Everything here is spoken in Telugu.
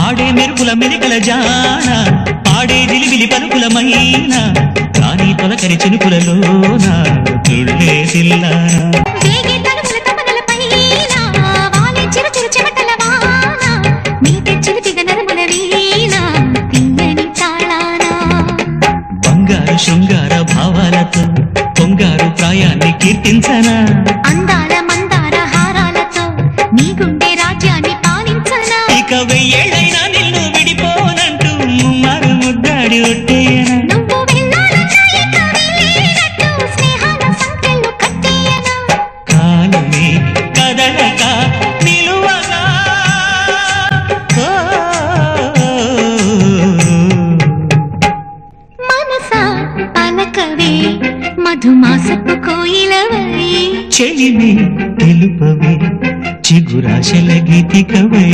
ఆడే మెరుపుల మెరికల జాన పాడే జిలిబిలి పలుకులమైన రాణి తొలకరి చినుకులలోన తుళ్ళే సిల్లానా బంగారు శృంగార భావాలతో పొంగారు ప్రాయాన్ని కీర్తించనా అందాల మందార హారాలతో నీ గుండె రాజ్యాన్ని పాలించనా ఇక వెయ్యేళ్ళైనా నిన్ను విడిపోనంటూ ముమ్మారు ముద్దాడి ఒట్టేయనా నువ్వు వెళ్ళాలన్నా ఇక వెళ్ళేనట్టు స్నేహాల సంఖ్యలు కట్టేయనా కాలమే కదలక నిలువగా మనసా పలకవే మధుమాసపు కోయిలవై చెలిమి తెలుపవే చిగురాశల గీతికవై